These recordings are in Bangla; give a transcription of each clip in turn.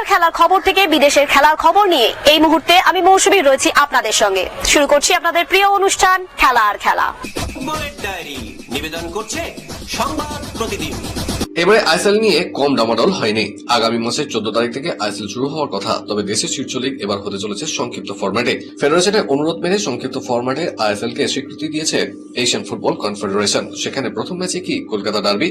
খেলার খবর থেকে বিদেশের খেলার খবর নিয়ে এই মুহূর্তে আমি মৌসুমী রয়েছি আপনাদের সঙ্গে। শুরু করছি আপনাদের প্রিয় অনুষ্ঠান খেলা আর খেলা। ফুটবলের ডায়েরি নিবেদন করছে সংবাদ প্রতিদিন। এবারে আইএসএল নিয়ে কম ডামাডোল হয়নি। আগামী মাসের 14 তারিখ থেকে আইএসএল শুরু হওয়ার কথা, তবে দেশের শীর্ষ লীগ এবার হতে চলেছে সংক্ষিপ্ত ফরম্যাটে। ফেডারেশনের অনুরোধ মেনে সংক্ষিপ্ত ফরম্যাটে আইএসএল কে স্বীকৃতি দিয়েছে এশিয়ান ফুটবল কনফেডারেশন। সেখানে প্রথম ম্যাচে কি কলকাতা ডার্বি?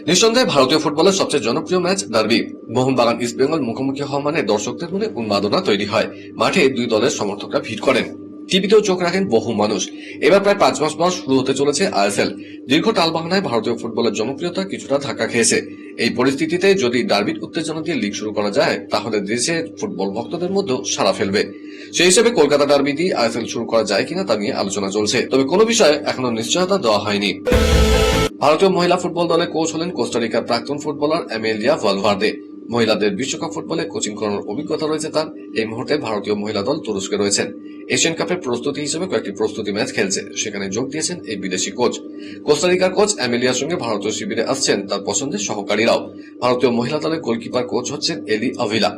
নিঃসন্দেহে ভারতীয় ফুটবলের সবচেয়ে জনপ্রিয় ম্যাচ ডার্বি। মোহনবাগান ইস্টবেঙ্গল মুখোমুখি হওয়া মানে দর্শকদের মনে উন্মাদনা তৈরি হয়। মাঠে দুই দলের সমর্থকরা ভিড় করেন, টিভিতেও চোখ রাখেন বহু মানুষ। এবার প্রায় 5 মাস পর শুরু হতে চলেছে আইএসএল। দীর্ঘ টালবাহানায় ভারতীয় ফুটবলের জনপ্রিয়তা কিছুটা ধাক্কা খেয়েছে। এই পরিস্থিতিতে যদি ডার্বির উত্তেজনা দিয়ে লিগ শুরু করা যায়, তাহলে দেশের ফুটবল ভক্তদের মধ্যেও সাড়া ফেলবে। সেই হিসেবে কলকাতা ডার্বি দিয়ে আইএসএল শুরু করা যায় কিনা তা নিয়ে আলোচনা চলছে, তবে কোনো বিষয়ে এখনো নিশ্চয়তা দেওয়া হয়নি। ভারতীয় মহিলা ফুটবল দলের কোচ হলেন কোস্টারিকার প্রাক্তন ফুটবলার এমেলিয়া ভালভার্দে। মহিলাদের বিশ্বকাপ ফুটবলে কোচিং করার অভিজ্ঞতা রয়েছে তার। এই মুহূর্তে ভারতীয় মহিলা দল তুরস্কে রয়েছেন। এশিয়ান কাপের প্রস্তুতি হিসেবে কয়েকটি প্রস্তুতি ম্যাচ খেলছে, সেখানে যোগ দিয়েছেন এই বিদেশি কোচ। কোস্টারিকার কোচ এমেলিয়ার সঙ্গে ভারতীয় শিবিরে আসছেন তার পছন্দের সহকারীরাও। ভারতীয় মহিলা দলের গোলকিপার কোচ হচ্ছেন এলি Avila.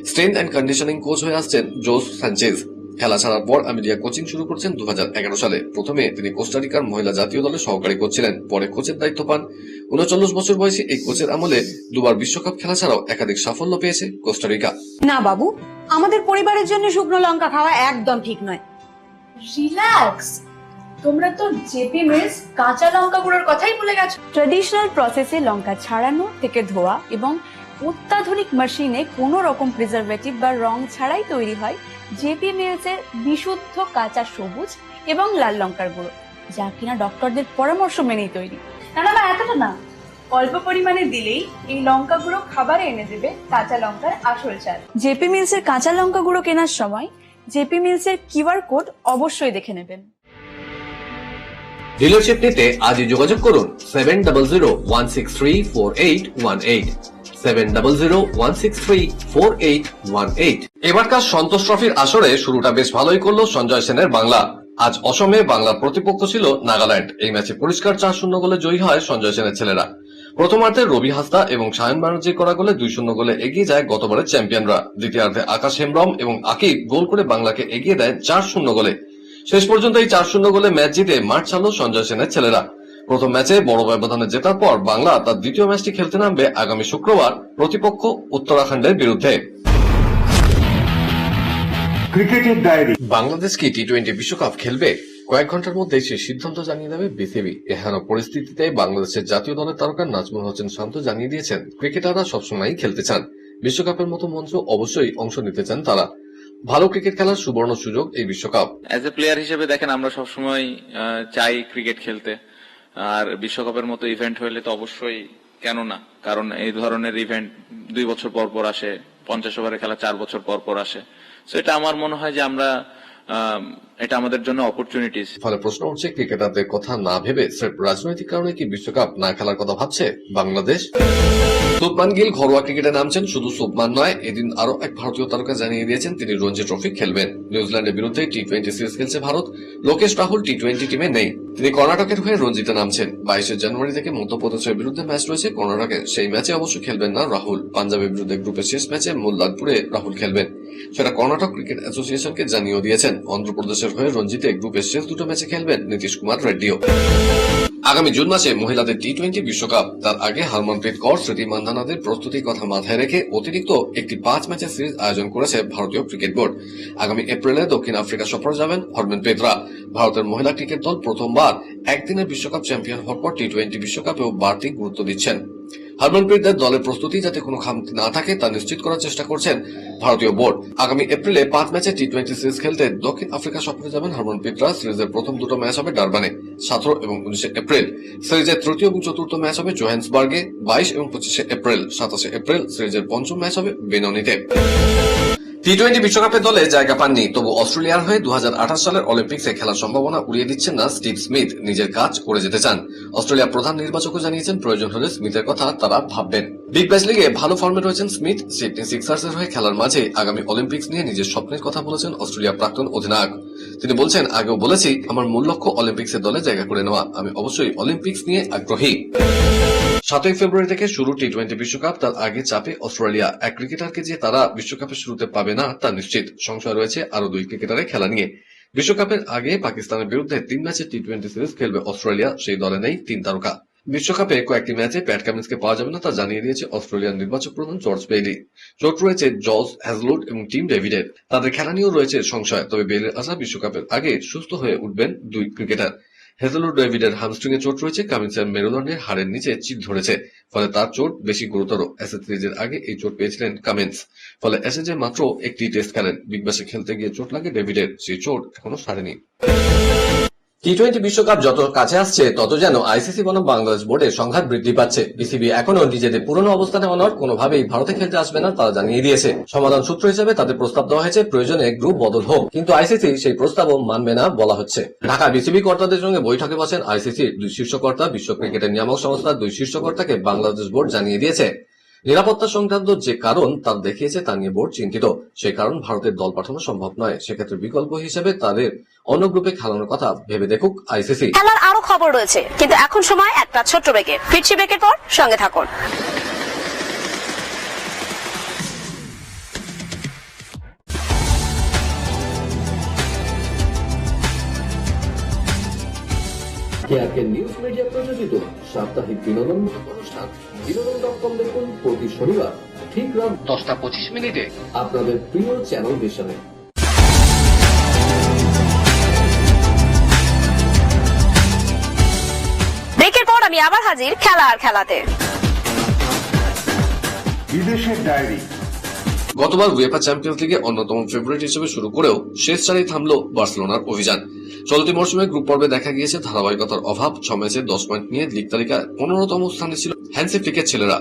Strength and conditioning coach হয়ে আসছেন জোস সানচেজ। খেলা ছাড়ার পর আমিলিয়া কোচিং শুরু করছেন 2011 সালে। প্রথমে তিনি কোস্টারিকার মহিলা জাতীয় দলের সহকারী কোচ ছিলেন, পরে কোচের দায়িত্ব পান। 39 বছর বয়সী এই কোচের আমলে দুবার বিশ্বকাপ খেলা ছাড়াও একাধিক সাফল্য পেয়েছে কোস্টারিকা। না বাবু, আমাদের পরিবারের জন্য শুকনো লঙ্কা খাওয়া একদম ঠিক নয়। রিল্যাক্স, তোমরা তো জেপি মিলস কাঁচা লঙ্কা গুঁড়োর কথাই ভুলে গেছো। ট্রেডিশনাল প্রসেসে লঙ্কা ছাড়ানো থেকে ধোয়া এবং অত্যাধুনিক মেশিনে কোনো রকম প্রিজারভেটিভ বা রং ছাড়াই তৈরি হয় জেপি মিলস এর বিশুদ্ধ কাঁচা সবুজ এবং লাল লঙ্কার গুঁড়ো, যা কিনা ডক্টরদের পরামর্শ মেনেই তৈরি। না এতটা না, অল্প পরিমাণে দিলেই এই লঙ্কা গুঁড়ো খাবারে এনে দেবে কাঁচা লঙ্কার আসল স্বাদ। জেপি মিলস এর কাঁচা লঙ্কা গুঁড়ো কেনার সময় জেপি মিলস এর কিউআর কোড অবশ্যই দেখে নেবেন। ডিলারশিপ নিতে আজই যোগাযোগ করুন 7001634818 7001634818। এবারকার সন্তোষ ট্রফির আসরে শুরুটা বেশ ভালোই করলো সঞ্জয় সেনের বাংলা। আজ অসমে বাংলার প্রতিপক্ষ ছিল নাগাল্যান্ড। এই ম্যাচে পরিষ্কার 4-0 গোলে জয়ী হয় সঞ্জয় সেনের ছেলেরা। প্রথমার্ধে রবি হাসদা এবং সায়ন ব্যানার্জি করা গোলে 2-0 গোলে এগিয়ে যায় গতবারের চ্যাম্পিয়নরা। দ্বিতীয়ার্ধে আকাশ হেমব্রম এবং আকিব গোল করে বাংলাকে এগিয়ে দেয় 4-0 গোলে। শেষ পর্যন্ত এই 4-0 গোলে ম্যাচ জিতে মাঠ ছাড়ল সঞ্জয় সেনের ছেলেরা। প্রথম ম্যাচে বড় ব্যবধানে জেতার পর বাংলা তার দ্বিতীয় ম্যাচটি খেলতে নামবে আগামী শুক্রবার প্রতিপক্ষ উত্তরাখণ্ডের বিরুদ্ধে। ক্রিকেটের ডায়েরি। বাংলাদেশ কি টি-20 বিশ্বকাপ খেলবে? কয়েক ঘন্টার মধ্যে সেই সিদ্ধান্ত জানিয়ে দেবে বিসিবি। এহেন পরিস্থিতিতে বাংলাদেশের জাতীয় দলের তারকা নাজমুল হোসেন শান্ত জানিয়ে দিয়েছেন, ক্রিকেটাররা সবসময়ই খেলতে চান। বিশ্বকাপের মতো মঞ্চ অবশ্যই অংশ নিতে চান তারা। ভালো ক্রিকেট খেলার সুবর্ণ সুযোগ এই বিশ্বকাপ। অ্যাজ এ প্লেয়ার হিসেবে দেখেন, আমরা সবসময় চাই ক্রিকেট খেলতে, আর বিশ্বকাপের মতো ইভেন্ট হলে তো অবশ্যই, কেন না? কারণ এই ধরনের ইভেন্ট 2 বছর পর পর আসে, 50 ওভারের খেলা 4 বছর পর পর আসে। সো এটা আমার মনে হয় যে এটা আমাদের জন্য অপরচুনিটিস। ফলে প্রশ্ন উঠছে, ক্রিকেটারদের কথা না ভেবে স্রেফ রাজনৈতিক কারণে কি বিশ্বকাপ না খেলার কথা ভাবছে বাংলাদেশ? শুভমান গিল ঘরোয়া ক্রিকেটে নামছেন। শুধু শুভমান নয়, এদিন আরো এক ভারতীয় তারকা জানিয়ে দিয়েছেন তিনি রঞ্জি ট্রফি খেলবেন। নিউজিল্যান্ডের বিরুদ্ধে টি-20 সিরিজ খেলছে ভারত। লোকেশ রাহুল টি-20 টিমে নেই, তিনি কর্ণাটকের হয়ে রঞ্জিতে নামছেন। 22 জানুয়ারি থেকে মধ্যপ্রদেশের বিরুদ্ধে ম্যাচ রয়েছে কর্ণাটকে, সেই ম্যাচে অবশ্য খেলবেন না রাহুল। পাঞ্জাবের বিরুদ্ধে গ্রুপের শেষ ম্যাচে মোল্লারপুরে রাহুল খেলবেন, সেটা কর্ণাটক ক্রিকেট অ্যাসোসিয়েশনকে জানিয়ে দিয়েছেন। অন্ধ্রপ্রদেশের হয়ে রঞ্জিতে গ্রুপের শেষ 2টো ম্যাচে খেলবেন নীতিশ কুমার রেড্ডিও। আগামী জুন মাসে মহিলাদের টি-20 বিশ্বকাপ। তার আগে হরমনপ্রীত কৌর, স্মৃতি মান্ধানাদের প্রস্তুতির কথা মাথায় রেখে অতিরিক্ত একটি 5 ম্যাচের সিরিজ আয়োজন করেছে ভারতীয় ক্রিকেট বোর্ড। আগামী এপ্রিলে দক্ষিণ আফ্রিকা সফরে যাবেন হরমনপ্রীতরা। ভারতের মহিলা ক্রিকেট দল প্রথমবার একদিনের বিশ্বকাপ চ্যাম্পিয়ন হওয়ার পর টি-20 বিশ্বকাপেও বাড়তি গুরুত্ব দিচ্ছেন। হরমনপ্রীতদের দলের প্রস্তুতি যাতে কোনো খামতি না থাকে তা নিশ্চিত করার চেষ্টা করছেন ভারতীয় বোর্ড। আগামী এপ্রিলে 5 ম্যাচে টি-20 সিরিজ খেলতে দক্ষিণ আফ্রিকা সফরে যাবেন হরমনপ্রীতরা। সিরিজের প্রথম 2টো ম্যাচ হবে ডারবানে 17 এবং 19 এপ্রিল। সিরিজের তৃতীয় এবং চতুর্থ ম্যাচ হবে জোহান্সবার্গে 22 এবং 25 এপ্রিল। 27 এপ্রিল সিরিজের পঞ্চম ম্যাচ হবে বেননিতে। টি-20 বিশ্বকাপের দলে জায়গা পাননি, তবু অস্ট্রেলিয়ার হয়ে 2028 সালের অলিম্পিক্সে খেলার সম্ভাবনা উড়িয়ে দিচ্ছেন না স্টিভ স্মিথ। নিজের কাজ করে যেতে চান। অস্ট্রেলিয়ার প্রধান নির্বাচকও জানিয়েছেন প্রয়োজন হলে স্মিথের কথা তারা ভাববেন। বিগ ব্যাশ লিগে ভালো ফর্মে রয়েছেন স্মিথ। সিডনি সিক্সার্সের হয়ে খেলার মাঝে আগামী অলিম্পিক্স নিয়ে নিজের স্বপ্নের কথা বলেছেন অস্ট্রেলিয়ার প্রাক্তন অধিনায়ক। তিনি বলছেন, আগেও বলেছি আমার মূল লক্ষ্য অলিম্পিক্সের দলে জায়গা করে নেওয়া। আমি অবশ্যই অলিম্পিক্স নিয়ে আগ্রহী। 7 ফেব্রুয়ারি থেকে শুরু টি-20 বিশ্বকাপ, তার আগে চাপে অস্ট্রেলিয়া। এক ক্রিকেটারকে যে তারা বিশ্বকাপের শুরুতে পাবে না তা নিশ্চিত। সংশয় রয়েছে আরো 2 ক্রিকেটারের খেলা নিয়ে। বিশ্বকাপের আগে পাকিস্তানের বিরুদ্ধে 3 ম্যাচের টি-20 সিরিজ খেলবে অস্ট্রেলিয়া, সেই দলে নেই 3 তারকা। বিশ্বকাপে কয়েকটি ম্যাচে প্যাট কামিন্সকে পাওয়া যাবে না তা জানিয়ে দিয়েছে অস্ট্রেলিয়ার নির্বাচক প্রধান জর্জ বেইলি। চোট রয়েছে জস হ্যাজলুড এবং টিম ডেভিডের, তাদের খেলা নিয়েও রয়েছে সংশয়। তবে বেইলির আশা বিশ্বকাপের আগে সুস্থ হয়ে উঠবেন 2 ক্রিকেটার। হ্যাজলুড ডেভিডের হামস্ট্রিং এ চোট রয়েছে, কামিন্সের মেরুদণ্ডের হাড়ের নিচে চিপ ধরেছে, ফলে তার চোট বেশি গুরুতর। অ্যাশেজ সিরিজের আগে এই চোট পেয়েছিলেন কামিন্স, ফলে অ্যাশেজে মাত্র একটি টেস্ট খেলেন। বিগ ব্যাশে খেলতে গিয়ে চোট লাগে ডেভিডের, সেই চোট এখনো সারেনি। টি-20 বিশ্বকাপ যত কাছে আসছে তত যেন আইসিসি বনাম বাংলাদেশ বোর্ডের সংঘাত বৃদ্ধি পাচ্ছে। বিসিবি এখনো নিজেদের পুরনো অবস্থানে অনড়, কোনোভাবেই ভারতে খেলতে আসবে না তারা জানিয়ে দিয়েছে। সমাধান সূত্র হিসেবে তাদের প্রস্তাব দেওয়া হয়েছে প্রয়োজনে গ্রুপ বদল হোক, কিন্তু আইসিসি সেই প্রস্তাবও মানবে না বলা হচ্ছে। ঢাকা বিসিবি কর্তাদের সঙ্গে বৈঠকে বসেন আইসিসির 2 শীর্ষ কর্তা। বিশ্ব ক্রিকেটের নিয়ামক সংস্থার 2 শীর্ষ কর্তাকে বাংলাদেশ বোর্ড জানিয়ে দিয়েছে নিরাপত্তা সংক্রান্ত যে কারণ তার দেখিয়েছে তা নিয়ে বোর্ড চিন্তিত। সেই কারণ ভারতের দল পাঠানো সম্ভব নয়, সেক্ষেত্রে বিকল্প হিসেবে তাদের অন্য গ্রুপে খেলানোর কথা ভেবে দেখুক আইসিসি। খেলার আরো খবর রয়েছে, কিন্তু এখন সময় একটা ছোট্ট ব্রেকের। ফিরছি ব্রেকের পর, সঙ্গে থাকুন। কেআরকে নিউজ মিডিয়া প্রযোজিত সাপ্তাহিক বিনোদন অনুষ্ঠান বিনোদন.com দেখুন প্রতি শনিবার ঠিক রাত 10:25 আপনাদের প্রিয় চ্যানেল ভিশনে। ব্রেকের পর আমি আবার হাজির খেলা আর খেলাতে। বিদেশের ডায়েরি। গতবার উয়েফা চ্যাম্পিয়ন্স লিগে অন্যতম ফেভারিট হিসেবে শুরু করেও শেষ চারেই থামল বার্সেলোনার অভিযান। চলতি মৌসুমে গ্রুপ পর্বে দেখা গিয়েছে ধারাবাহিকতার অভাব। 6 ম্যাচে 10 পয়েন্ট নিয়ে লিগ তালিকায় 15তম স্থানে ছিল হ্যান্সি ফ্লিকের ছেলেরা।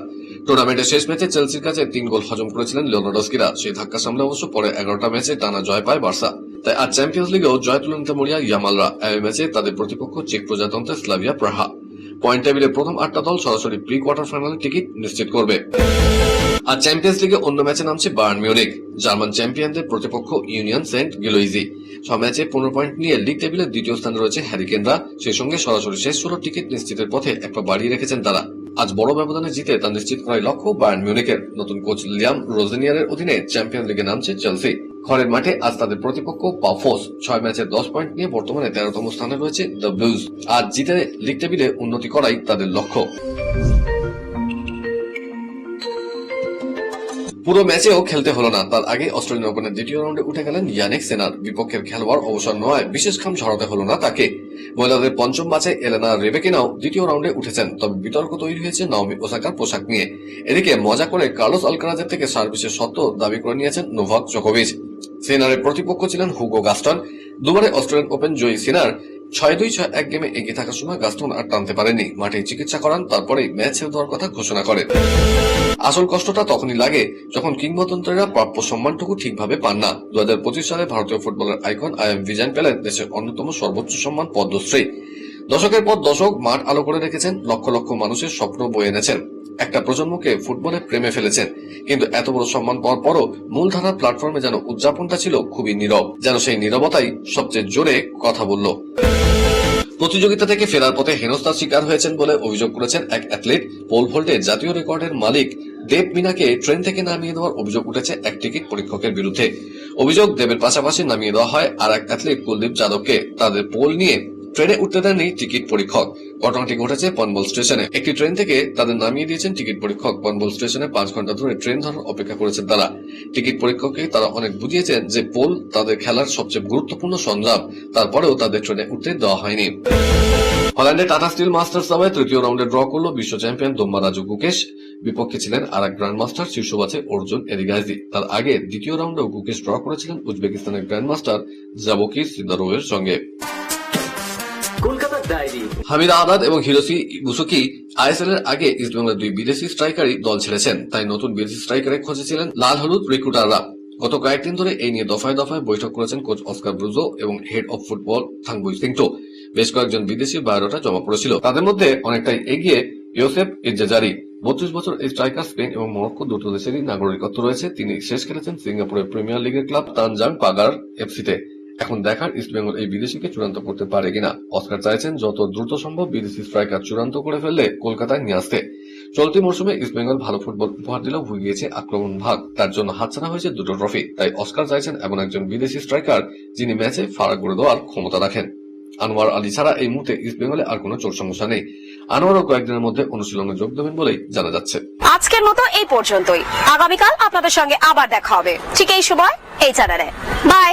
টুর্নামেন্টের শেষ ম্যাচে চেলসির কাছে 3 গোল হজম করেছিলেন লিওনার্ডোস্কিরা। সেই ধাক্কা সামলে অবশ্য পরে 11টা ম্যাচে টানা জয় পায় বার্সা। তাই আজ চ্যাম্পিয়ন্স লিগেও জয় তুলে নিতে মরিয়া ইয়ামালরা। এই ম্যাচে তাদের প্রতিপক্ষ চেক প্রজাতন্ত্রের স্লাভিয়া প্রাহা। পয়েন্ট টেবিলে প্রথম 8টা দল সরাসরি প্রি কোয়ার্টার ফাইনালের টিকিট নিশ্চিত করবে। আর চ্যাম্পিয়ন্স লিগে অন্য ম্যাচে নামছে বায়ার্ন মিউনিখ, জার্মান চ্যাম্পিয়নদের প্রতিপক্ষ ইউনিয়ন সেন্ট গিলোইজি। 6 ম্যাচে 15 পয়েন্ট নিয়ে লিগ টেবিলের দ্বিতীয় স্থানে রয়েছে হ্যারিকেনরা। সেই সঙ্গে সরাসরি শেষ 16 টিকিট নিশ্চিতের পথে এক পা বাড়িয়ে রেখেছেন তারা। আজ বড় ব্যবধানে জিতে তা নিশ্চিত করাই লক্ষ্য বায়ার্ন মিউনিখের। নতুন কোচ লিয়াম রোজেনিয়ারের অধীনে চ্যাম্পিয়ন লিগে নামছে চেলসি। ঘরের মাঠে আজ তাদের প্রতিপক্ষ পাফোস। 6 ম্যাচে 10 পয়েন্ট নিয়ে বর্তমানে 13তম স্থানে রয়েছে দ্য ব্লুজ। আজ জিতে লিগ টেবিলে উন্নতি করাই তাদের লক্ষ্য। পুরো ম্যাচেও খেলতে হলো না, তার আগে অস্ট্রেলিয়ান ওপেনের দ্বিতীয় রাউন্ডে উঠে গেলেন ইয়ানিক সিনার। বিপক্ষের খেলোয়াড় অবসর নয়, বিশেষ খাম ঝরাতে হলো না তাকে। মহিলাদের 5ম ম্যাচে এলেনা রেবেকিনাও দ্বিতীয় রাউন্ডে উঠেছেন, তবে বিতর্ক তৈরি হয়েছে নাওমি ওসাকার পোশাক নিয়ে। এদিকে মজা করে কার্লোস আলকারাজের থেকে সার্ভিসের সত্ত্ব দাবি করে নিয়েছেন নোভাক জোকোভিচ। সিনারের প্রতিপক্ষ ছিলেন হুগো গাস্টন। দুবারে অস্ট্রেলিয়ান ওপেন জয়ী সিনার 6-2, 6-1 গেমে এগিয়ে থাকার সময় গাস্টন আর টানতে পারেননি। মাঠে চিকিৎসা করান, তারপরেই ম্যাচ ছেড়ে দেওয়ার কথা ঘোষণা করেন। আসল কষ্টটা তখনই লাগে যখন কিংবদন্তিরা প্রাপ্য সম্মানটুকু ঠিকভাবে পান না। 2025 সালে ভারতীয় ফুটবলের আইকন আইএম ভিজান পেলেন দেশের অন্যতম সর্বোচ্চ সম্মান পদ্মশ্রী। দশকের পর দশক মাঠ আলো করে রেখেছেন, লক্ষ লক্ষ মানুষের স্বপ্ন বয়ে এনেছেন, একটা প্রজন্মকে ফুটবলে প্রেমে ফেলেছেন। কিন্তু এত বড় সম্মান পাওয়ার পরও মূলধারার প্ল্যাটফর্মে যেন উদযাপনটা ছিল খুবই নীরব, যেন সেই নীরবতাই সবচেয়ে জোরে কথা বলল। প্রতিযোগিতা থেকে ফেরার পথে হেনস্থার শিকার হয়েছেন বলে অভিযোগ করেছেন এক অ্যাথলিট। পোল ভল্টে জাতীয় রেকর্ডের মালিক দেব মিনাকে ট্রেন থেকে নামিয়ে দেওয়ার অভিযোগ উঠেছে এক টিকিট পরীক্ষকের বিরুদ্ধে। অভিযোগ, দেবের পাশাপাশি নামিয়ে দেওয়া হয় আর এক অ্যাথলিট কুলদীপ যাদবকে। তাদের পোল নিয়ে ট্রেনে উঠতে দেননি টিকিট পরীক্ষক। ঘটনাটি ঘটেছে পনবল স্টেশনে। একটি ট্রেন থেকে তাদের নামিয়ে দিয়েছেন টিকিট পরীক্ষক। পনবল স্টেশনে 5 ঘন্টা ধরে ট্রেন ধরার অপেক্ষা করেছেন তারা। টিকিট পরীক্ষককে তারা অনেক বুঝিয়েছেন যে পোল তাদের খেলার সবচেয়ে গুরুত্বপূর্ণ সরঞ্জাম, তারপরেও তাদের ট্রেনে উঠতে দেওয়া হয়নি। হল্যান্ডে টাটা স্টিল মাস্টার্স দাবায় তৃতীয় রাউন্ডে ড্র করল বিশ্ব চ্যাম্পিয়ন দোম্বা রাজু গুকেশ। বিপক্ষে ছিলেন আর এক গ্র্যান্ড মাস্টার শীর্ষ বাছে অর্জুন এরিগাইজি। তার আগে দ্বিতীয় রাউন্ডেও গুকেশ ড্র করেছিলেন উজবেকিস্তানের গ্র্যান্ড মাস্টার জাবোকির সিদ্দারোভের সঙ্গে। কলকাতার ডায়েরি। হামিদ আহাদ এবং হিরোসি বুসুকি আইএসএল এর আগে ইস্টবেঙ্গলের 2 বিদেশি স্ট্রাইকারই দল ছেড়েছেন, তাই নতুন বিদেশি স্ট্রাইকারের খোঁজে ছিলেন লাল হলুদ রিক্রুটাররা। গত কয়েকদিন ধরে এই নিয়ে দফায় দফায় বৈঠক করেছেন কোচ অস্কার ব্রুজো এবং হেড অব ফুটবল থাংবুই সিংটো। বেশ কয়েকজন বিদেশি বায়োডাটা জমা পড়েছিল, তাদের মধ্যে অনেকটাই এগিয়ে ইউসেফ ইজ্জাজারি। 32 বছর এই স্ট্রাইকার স্পেন এবং মরক্কো দুটো দেশেরই নাগরিকত্ব রয়েছে। তিনি শেষ খেলেছেন সিঙ্গাপুরের প্রিমিয়ার লিগের ক্লাব তানজাং পাগার এফসিতে। এখন দেখার ইস্টবেঙ্গল এই বিদেশিকে চূড়ান্ত করতে পারে কিনা। অস্কার চাইছেন যত দ্রুত সম্ভব বিদেশি স্ট্রাইকার চূড়ান্ত করে ফেললে কলকাতায় নিয়ে আসতে। চলতি মৌসুমে ইস্টবেঙ্গল ভালো ফুটবল উপহার দিলেও ভুলে গিয়েছে আক্রমণ ভাগ, তার জন্য হাতছাড়া হয়েছে দুটো ট্রফি। তাই অস্কার চাইছেন এমন একজন বিদেশি স্ট্রাইকার যিনি ম্যাচে ফারাক করে দেওয়ার ক্ষমতা রাখেন। আনোয়ার আলী ছাড়া এই মুহূর্তে ইস্টবেঙ্গলে আর কোনো চোট সমস্যা নেই। আনোয়ারও কয়েকদিনের মধ্যে অনুশীলনে যোগ দেবেন বলেই জানা যাচ্ছে। আজকের মতো এই পর্যন্তই। আগামীকাল আপনাদের সঙ্গে আবার দেখা হবে ঠিক এই সময় এই চ্যানেলে। বাই।